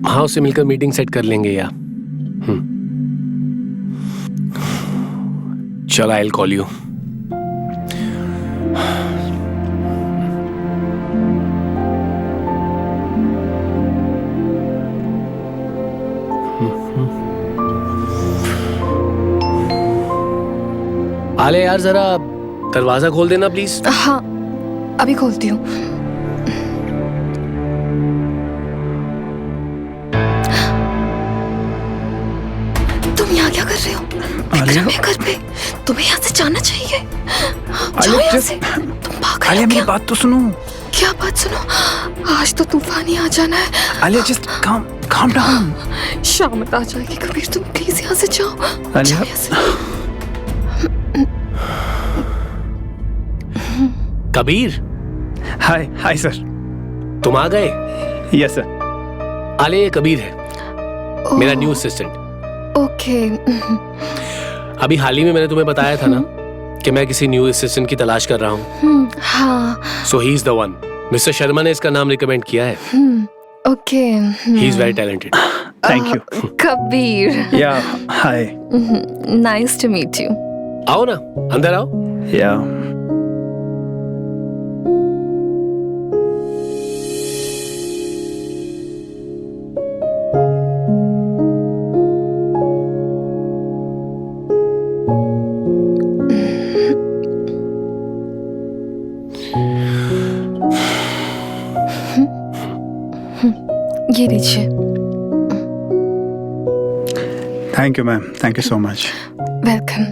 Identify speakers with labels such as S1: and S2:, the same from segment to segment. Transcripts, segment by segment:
S1: हाँ, उससे मिलकर मीटिंग सेट कर लेंगे या चल, आई विल कॉल यू। आले यार, जरा दरवाजा खोल देना प्लीज।
S2: हाँ, अभी खोलती हूँ। तुम यहाँ क्या कर रहे हो? विक्रम है घर पे, तुम्हें यहाँ से जाना चाहिए। जाओ यहाँ से। तुम पागल हो क्या?
S3: मेरी बात तो सुनो।
S2: क्या बात सुनो? आज तो तूफान ही आ जाना है।
S3: Alia, just calm down।
S2: शाम आ जाएगी कबीर, तुम प्लीज यहाँ से जाओ।
S3: आलिया,
S2: जाओ यहाँ से।
S1: Kabir,
S3: hi sir.
S1: तुम आ गए?
S3: Yes sir.
S1: आले, ये कबीर है, मेरा न्यू असिस्टेंट।
S2: ओके।
S1: अभी हाल ही में मैंने तुम्हें बताया था ना कि मैं किसी न्यू असिस्टेंट की तलाश कर रहा हूँ।
S2: हाँ।
S1: So he is the one. Mister Sharma ने इसका नाम रिकमेंड किया है।
S2: Okay.
S1: He is very talented.
S3: Thank you.
S2: Kabir.
S3: Yeah hi.
S2: Nice to meet you.
S1: आओ ना, अंदर आओ।
S3: या
S2: ये लीजिए।
S3: Thank you ma'am, thank you so much.
S2: Welcome.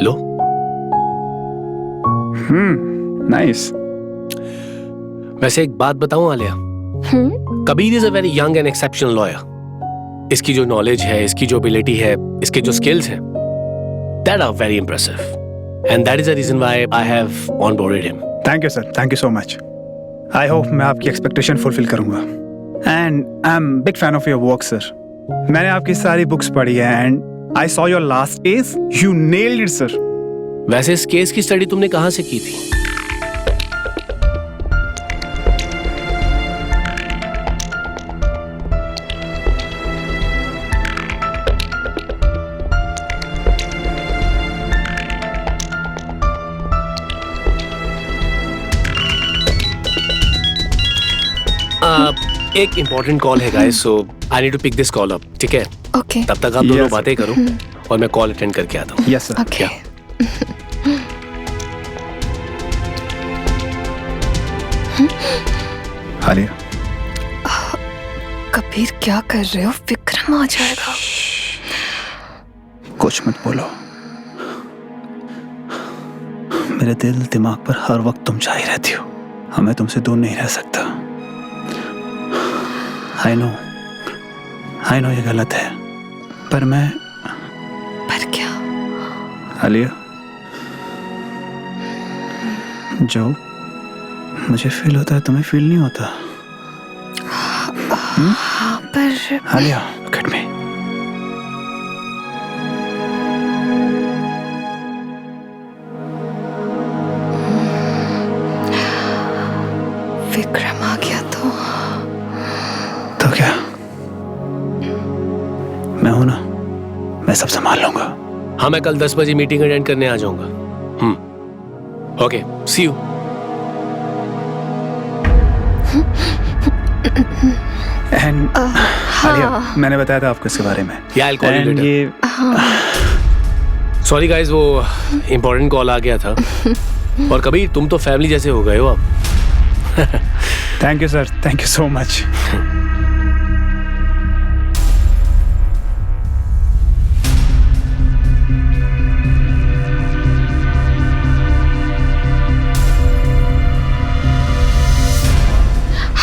S1: लो।
S3: नाइस।
S1: वैसे एक बात बताऊं Alia, Kabir is a very young and exceptional lawyer. इसकी जो नॉलेज है, इसकी जो एबिलिटी है, इसके जो स्किल्स हैं, that are very impressive and that is the reason why I have onboarded him.
S3: Thank you sir, thank you so much. I hope मैं आपकी एक्सपेक्टेशन फुलफिल करूंगा। And I am big fan of your work sir. मैंने आपकी सारी books पढ़ी है and I saw your last case, you nailed it sir.
S1: वैसे इस केस की स्टडी तुमने कहां से की थी? एक इम्पोर्टेंट कॉल है guys, so I need to pick this call up. ठीक है?
S2: ओके।
S1: तब तक आप दोनों
S3: Yes,
S1: बातें करो और मैं कॉल अटेंड करके आता हूँ।
S3: Yes sir.
S2: Okay.
S3: Alia,
S2: Kabir क्या कर रहे हो? विक्रम आ जाएगा।
S3: कुछ मत बोलो। मेरे दिल दिमाग पर हर वक्त तुम छाई रहती हो। हमें तुमसे दूर नहीं रह सकता। आई नो ये गलत है, पर मैं।
S2: पर क्या?
S3: आलिया, जो मुझे फील होता है तुम्हें फील नहीं होता।
S2: हाँ, पर
S3: Alia, look at me।
S2: Vikram आ गया
S3: तो क्या, मैं हूं ना, मैं सब संभाल लूंगा।
S1: हाँ, मैं कल 10 बजे मीटिंग अटेंड करने आ जाऊंगा। Okay, see you.
S3: And Alia, मैंने बताया था आपको इसके बारे में।
S1: या I will call you
S3: and
S1: later.
S3: ये
S1: सॉरी गाइस, वो इम्पोर्टेंट कॉल आ गया था। और कबीर, तुम तो फैमिली जैसे हो गए हो अब।
S3: Thank you sir, thank you so much.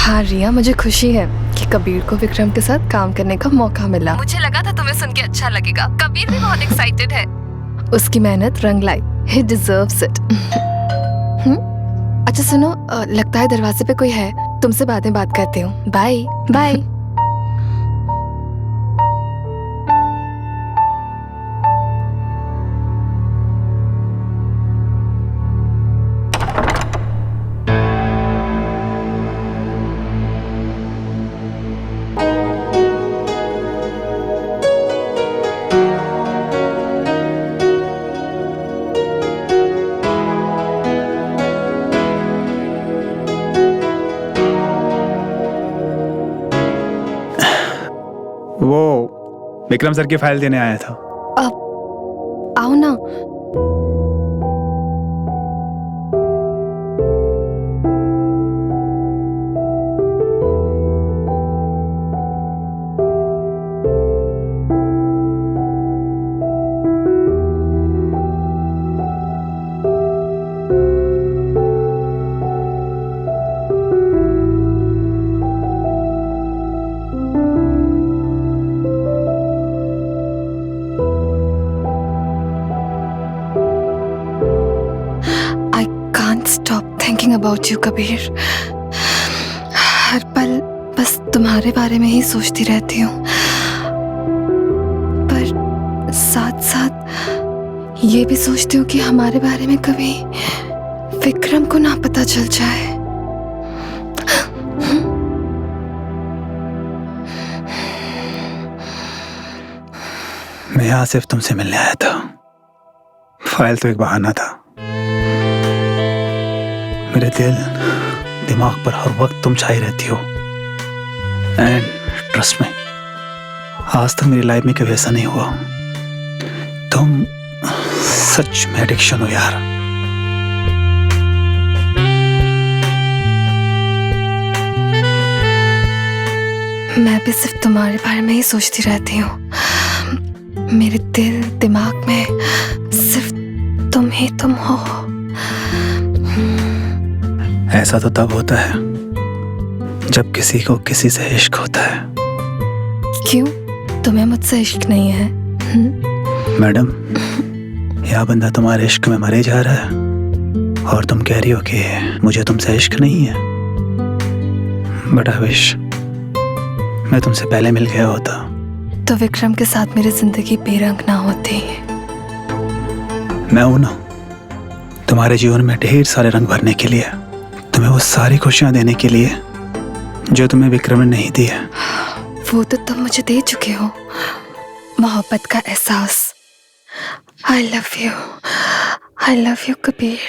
S2: हाँ रिया, मुझे खुशी है कि कबीर को विक्रम के साथ काम करने का मौका मिला। मुझे लगा था तुम्हें सुन के अच्छा लगेगा। कबीर भी बहुत एक्साइटेड है। उसकी मेहनत रंग लाई। He deserves it। अच्छा सुनो, लगता है दरवाजे पे कोई है। तुमसे बाद में बात करती हूँ। Bye bye.
S3: विक्रम सर की फाइल देने आया था।
S2: आओ ना। Thinking about you Kabir. हर पल बस तुम्हारे बारे में ही सोचती रहती हूँ, पर साथ साथ ये भी सोचती हूँ कि हमारे बारे में कभी विक्रम को ना पता चल जाए।
S3: मैं यहाँ सिर्फ तुमसे मिलने आया था। फाइल तो एक बहाना था। मेरे दिमाग पर हर वक्त तुम छाई रहती हो। एंड ट्रस्ट में, आज तक मेरी लाइफ में कभी ऐसा नहीं हुआ। तुम सच में एडिक्शन हो यार।
S2: मैं भी सिर्फ तुम्हारे बारे में ही सोचती रहती हूँ। मेरे दिमाग में सिर्फ तुम ही तुम हो।
S3: ऐसा तो तब होता है जब किसी को किसी से इश्क होता है।
S2: क्यों, तुम्हें मुझसे इश्क नहीं है?
S3: मैडम, यह बंदा तुम्हारे इश्क में मरे जा रहा है और तुम कह रही हो कि मुझे तुमसे इश्क नहीं है। बट आई विश मैं तुमसे पहले मिल गया होता।
S2: तो विक्रम के साथ मेरी जिंदगी बेरंग ना होती।
S3: मैं हूं ना तुम्हारे जीवन में ढेर सारे रंग भरने के लिए, तुम्हें वो सारी खुशियां देने के लिए जो तुम्हें विक्रम ने नहीं दी है।
S2: वो तो तुम मुझे दे चुके हो, मोहब्बत का एहसास। I love you Kabir.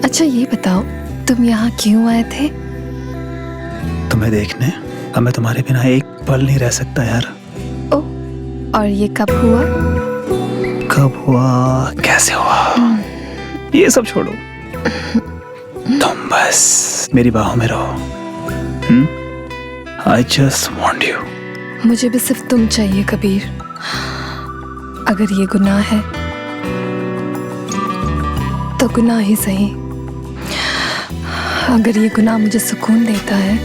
S2: अच्छा ये बताओ, तुम यहाँ क्यों आए थे?
S3: तुम्हें देखने। अब मैं तुम्हारे बिना एक पल नहीं रह सकता यार।
S2: ओ, और ये कब हुआ?
S3: कब हुआ, कैसे हुआ, ये सब छोड़ो। तुम बस मेरी बाहों में रहो। I just want you।
S2: मुझे भी सिर्फ तुम चाहिए कबीर। अगर ये गुनाह है तो गुनाह ही सही। अगर ये गुनाह मुझे सुकून देता है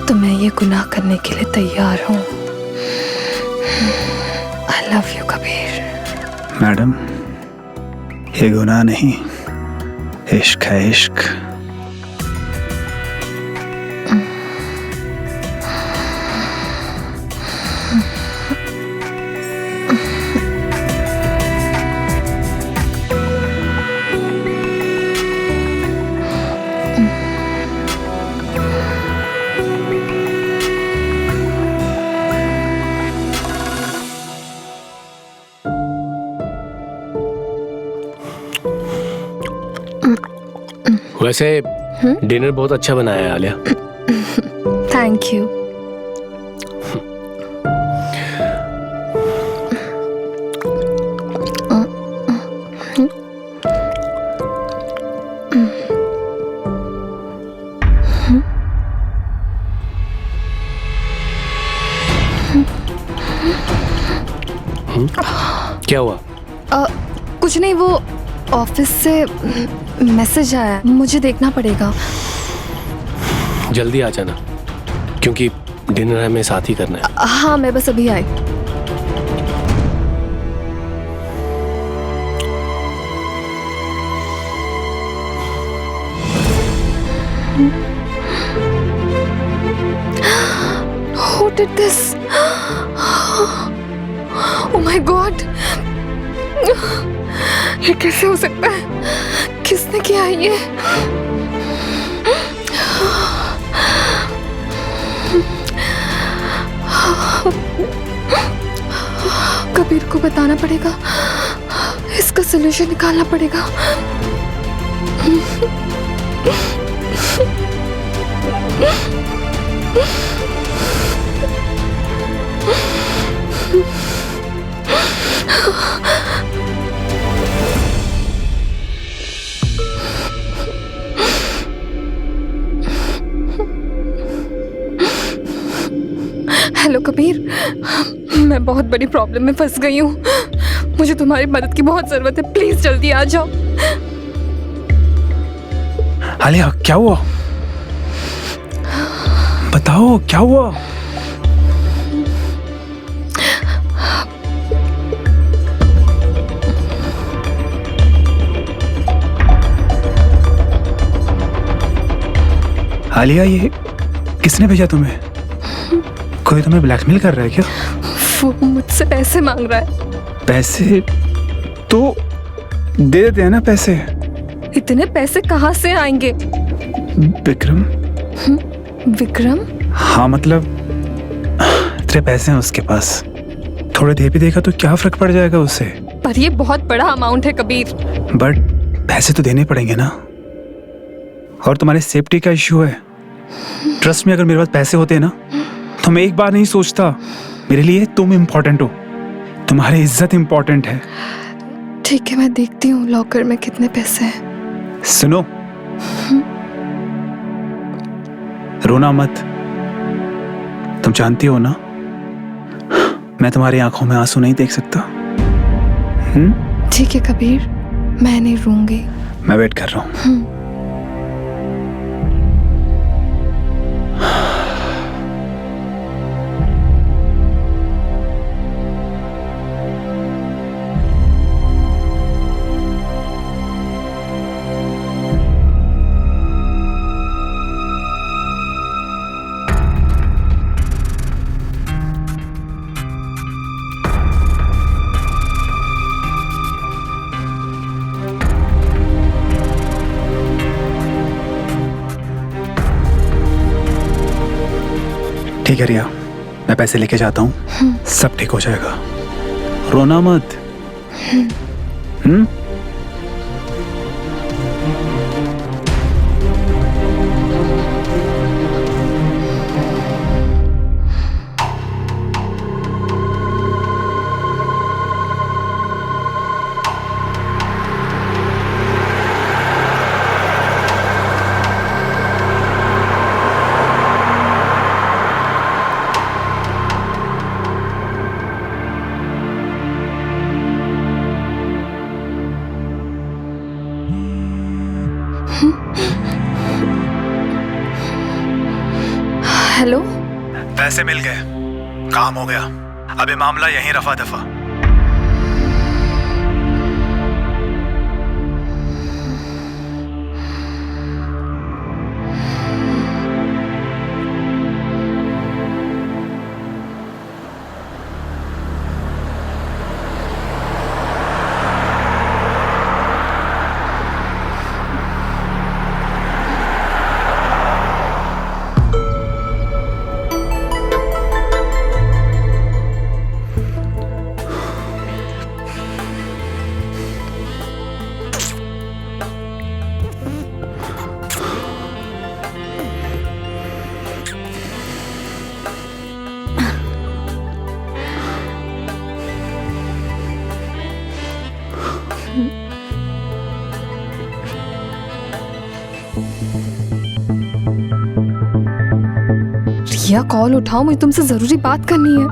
S2: तो मैं ये गुनाह करने के लिए तैयार हूँ। I love you Kabir.
S3: Madam, ये गुनाह नहीं, इश्क है, इश्क।
S1: वैसे डिनर बहुत अच्छा बनाया है आलिया।
S2: Thank you.
S1: क्या हुआ?
S2: कुछ नहीं, वो ऑफिस से मैसेज आया, मुझे देखना पड़ेगा।
S1: जल्दी आ जाना, क्योंकि डिनर हमें साथ ही करना है।
S2: हाँ, मैं बस अभी आई। Who did this? Oh my God! ये कैसे हो सकता है? किसने किया ये? कबीर को बताना पड़ेगा, इसका सलूशन निकालना पड़ेगा। हेलो कबीर, मैं बहुत बड़ी प्रॉब्लम में फंस गई हूँ। मुझे तुम्हारी मदद की बहुत जरूरत है, प्लीज जल्दी आ जाओ।
S3: आलिया, क्या हुआ? बताओ क्या हुआ? आलिया, ये किसने भेजा तुम्हें? कोई तुम्हें ब्लैकमेल कर रहा है क्या?
S2: वो मुझसे पैसे मांग रहा है।
S3: पैसे तो दे देते हैं ना पैसे।
S2: इतने पैसे कहाँ से आएंगे?
S3: विक्रम।
S2: विक्रम?
S3: हाँ, मतलब इतने पैसे हैं उसके पास, थोड़े दे भी देगा तो क्या फर्क पड़ जाएगा उसे।
S2: पर ये बहुत बड़ा अमाउंट है कबीर।
S3: बट पैसे तो देने पड़ेंगे ना, और तुम्हारी सेफ्टी का इश्यू है। ट्रस्ट में, अगर मेरे पास पैसे होते ना तो मैं एक बार नहीं सोचता। मेरे लिए तुम इम्पोर्टेंट हो, तुम्हारी इज्जत इम्पोर्टेंट है।
S2: ठीक है, मैं देखती हूँ लॉकर में कितने पैसे हैं।
S3: सुनो, रोना मत। तुम जानती हो ना, मैं तुम्हारी आंखों में आंसू नहीं देख सकता।
S2: ठीक है कबीर, मैं नहीं रोऊंगी।
S3: मैं वेट कर रहा हूँ। ठीक है रिया, मैं पैसे लेके जाता हूँ, सब ठीक हो जाएगा। रोना मत।
S2: हेलो।
S3: पैसे मिल गए, काम हो गया। अब ये मामला यहीं रफा दफा।
S2: रिया कॉल उठाओ, मुझे तुमसे जरूरी बात करनी है।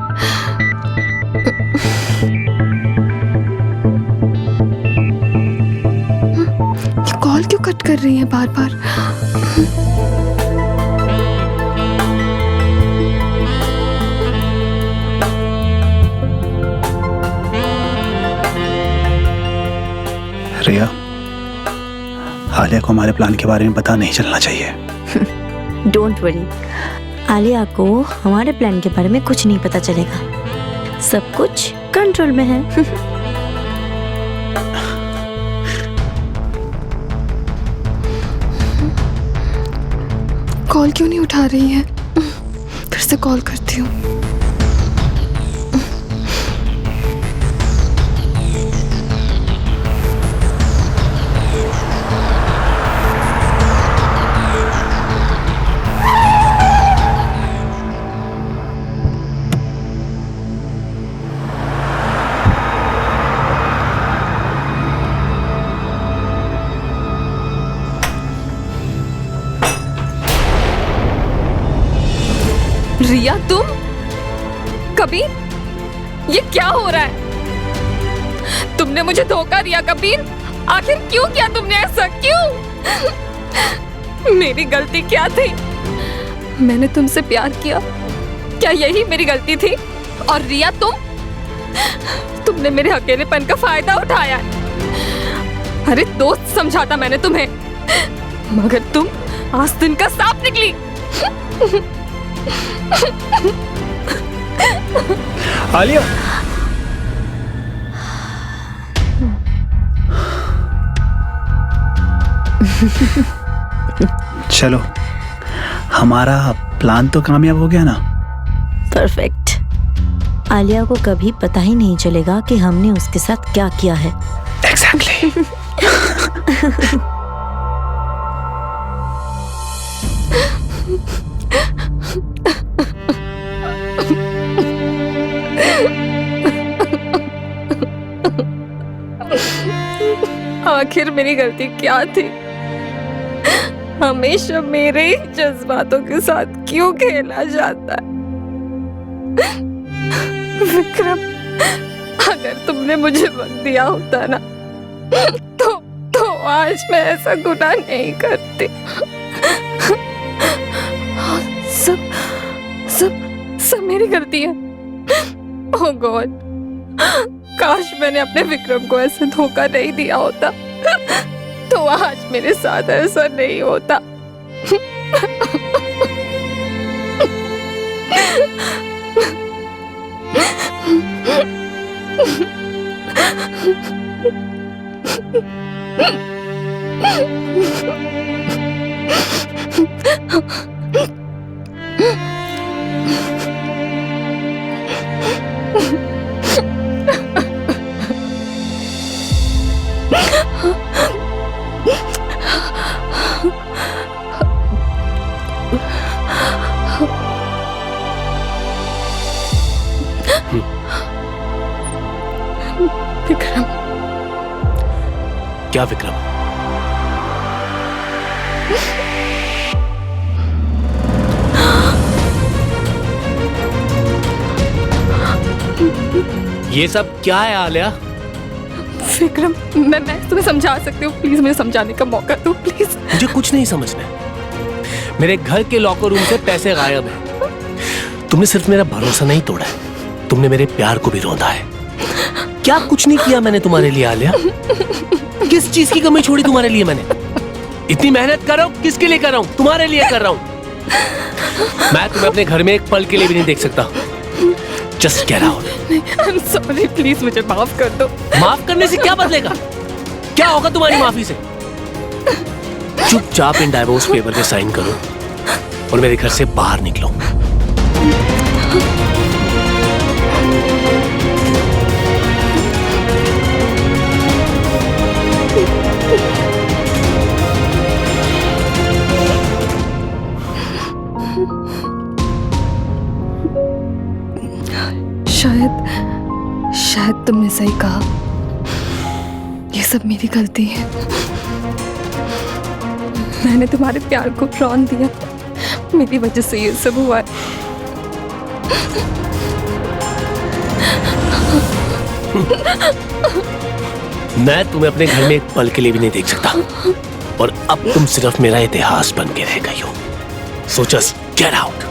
S2: ये कॉल क्यों कट कर रही है बार बार?
S3: रिया, आलिया को हमारे प्लान के बारे में पता नहीं चलना चाहिए।
S4: डोंट वरी, आलिया को हमारे प्लान के बारे में कुछ नहीं पता चलेगा। सब कुछ कंट्रोल में है।
S2: कॉल क्यों नहीं उठा रही है? फिर से कॉल करती हूँ। रिया, तुम? कबीर, ये क्या हो रहा है? तुमने मुझे धोखा दिया कबीर। आखिर क्यों किया तुमने ऐसा? क्यों? मेरी गलती क्या थी? मैंने तुमसे प्यार किया, क्या यही मेरी गलती थी? और रिया, तुमने मेरे अकेलेपन का फायदा उठाया। अरे दोस्त समझा था मैंने तुम्हें, मगर तुम आस्तीन का सांप निकली।
S3: आलिया, चलो, हमारा प्लान तो कामयाब हो गया ना?
S4: परफेक्ट। आलिया को कभी पता ही नहीं चलेगा कि हमने उसके साथ क्या किया है।
S3: एग्जैक्टली।
S2: आखिर मेरी गलती क्या थी? हमेशा मेरे ही जज्बातों के साथ क्यों खेला जाता है? विक्रम, अगर तुमने मुझे वक्त दिया होता ना, तो आज मैं ऐसा गुनाह नहीं करती। सब मेरी गलती है। ओह गॉड, काश मैंने अपने विक्रम को ऐसे धोखा नहीं दिया होता, तो आज मेरे साथ ऐसा नहीं होता। विक्रम।
S1: क्या विक्रम? ये सब क्या है आलिया?
S2: विक्रम, मैं तुम्हें समझा सकती हूँ, प्लीज मुझे समझाने का मौका दो प्लीज।
S1: मुझे कुछ नहीं समझना है। मेरे घर के लॉकर रूम से पैसे गायब हैं। तुमने सिर्फ मेरा भरोसा नहीं तोड़ा है, तुमने मेरे प्यार को भी रौंदा है। क्या कुछ नहीं किया मैंने तुम्हारे लिए आलिया? किस चीज की कमी छोड़ी तुम्हारे लिए मैंने? इतनी मेहनत कर रहा हूँ, किसके लिए कर रहा हूँ? तुम्हारे लिए कर रहा हूँ। मैं तुम्हें अपने घर में एक पल के लिए भी नहीं देख सकता। Just get out.
S2: I'm sorry, please मुझे माफ कर दो।
S1: माफ करने से क्या बदलेगा? क्या होगा तुम्हारी माफी से? चुपचाप इन डाइवोर्स पेपर पे साइन करो और मेरे घर से बाहर निकलो।
S2: शायद तुमने सही कहा, ये सब मेरी गलती है। मैंने तुम्हारे प्यार को रौंद दिया, मेरी वजह से ये सब हुआ है।
S1: मैं तुम्हें अपने घर में एक पल के लिए भी नहीं देख सकता, और अब तुम सिर्फ मेरा इतिहास बन के रह गई हो। So just get out.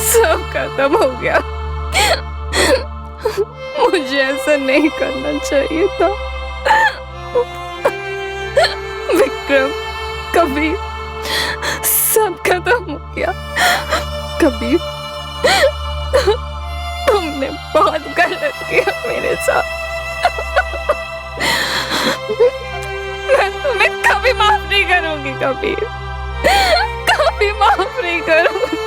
S2: सब खत्म हो गया। मुझे ऐसा नहीं करना चाहिए था। विक्रम, कबीर, सब खत्म हो गया। कबीर, तुमने बहुत गलत किया मेरे साथ। मैं तुम्हें कभी माफ नहीं करूंगी कबीर, कभी माफ नहीं करूंगी।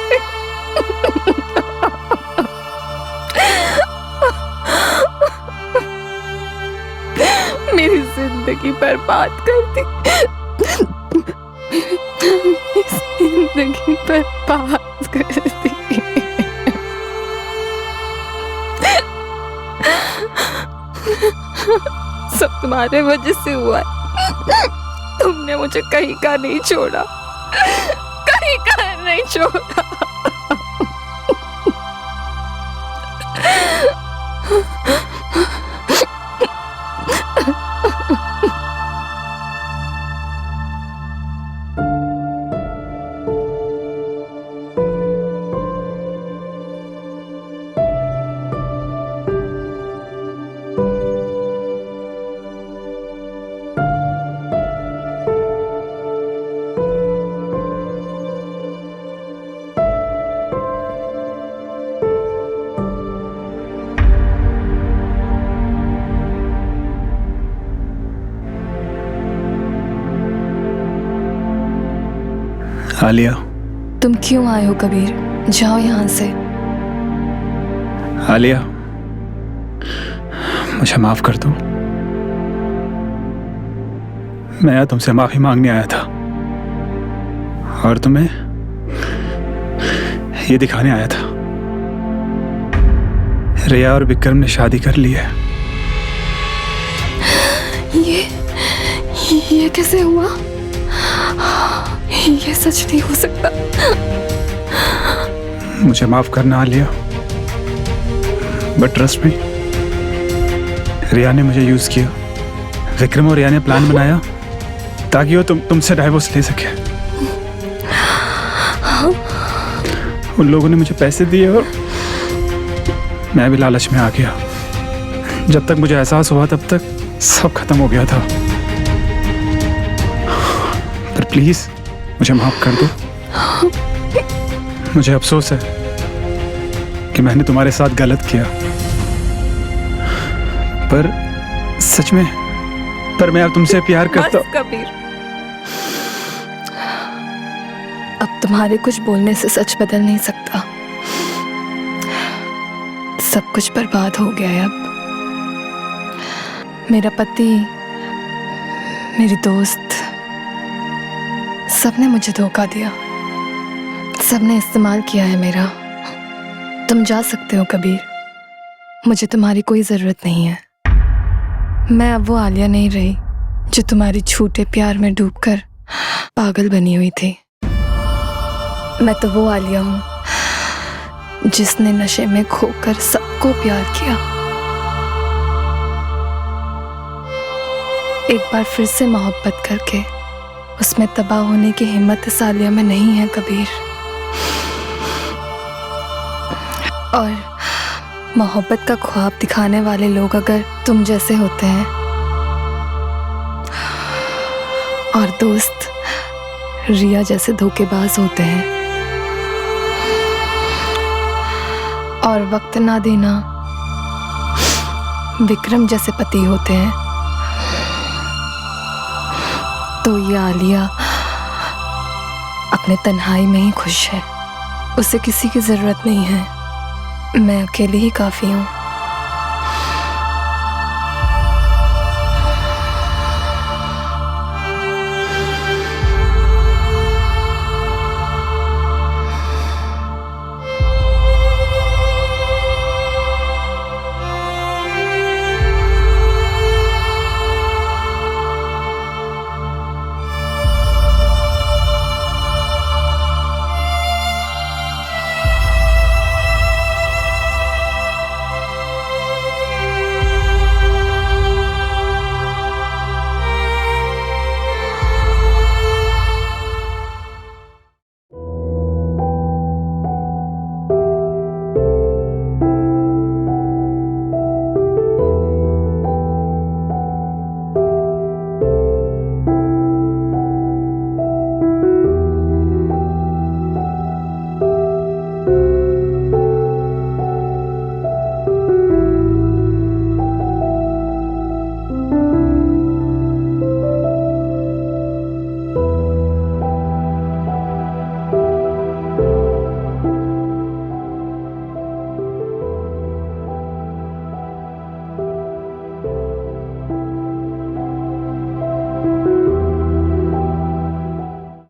S2: मेरी जिंदगी बर्बाद कर दी, जिंदगी बर्बाद कर दी। सब तुम्हारे वजह से हुआ है। तुमने मुझे कहीं का नहीं छोड़ा, कहीं का नहीं छोड़ा।
S3: आलिया,
S2: तुम क्यों आए हो कबीर? जाओ यहाँ से।
S3: आलिया, मुझे माफ कर दो। मैं यहाँ तुमसे माफी मांगने आया था और तुम्हें ये दिखाने आया था। रिया और विक्रम ने शादी कर ली है।
S2: ये कैसे हुआ? ये सच नहीं हो सकता।
S3: मुझे माफ करना आलिया, बट ट्रस्ट मी, रिया ने मुझे यूज किया। विक्रम और रिया ने प्लान बनाया ताकि वो तुमसे डाइवोर्स ले सके। उन लोगों ने मुझे पैसे दिए और मैं भी लालच में आ गया। जब तक मुझे एहसास हुआ तब तक सब खत्म हो गया था। पर प्लीज मुझे माफ कर दो। मुझे अफसोस है कि मैंने तुम्हारे साथ गलत किया, पर सच में मैं अब तुमसे प्यार करता हूं।
S2: कबीर, अब तुम्हारे कुछ बोलने से सच बदल नहीं सकता। सब कुछ बर्बाद हो गया है अब। मेरा पति, मेरी दोस्त, सबने मुझे धोखा दिया, सबने इस्तेमाल किया है मेरा। तुम जा सकते हो कबीर, मुझे तुम्हारी कोई जरूरत नहीं है। मैं अब वो आलिया नहीं रही जो तुम्हारी झूठे प्यार में डूबकर पागल बनी हुई थी। मैं तो वो आलिया हूं जिसने नशे में खोकर सबको प्यार किया। एक बार फिर से मोहब्बत करके उसमें तबाह होने की हिम्मत इस आलिया में नहीं है कबीर। और मोहब्बत का ख्वाब दिखाने वाले लोग अगर तुम जैसे होते हैं और दोस्त रिया जैसे धोखेबाज होते हैं और वक्त ना देना विक्रम जैसे पति होते हैं, तो ये आलिया अपने तन्हाई में ही खुश है। उसे किसी की जरूरत नहीं है। मैं अकेली ही काफी हूँ।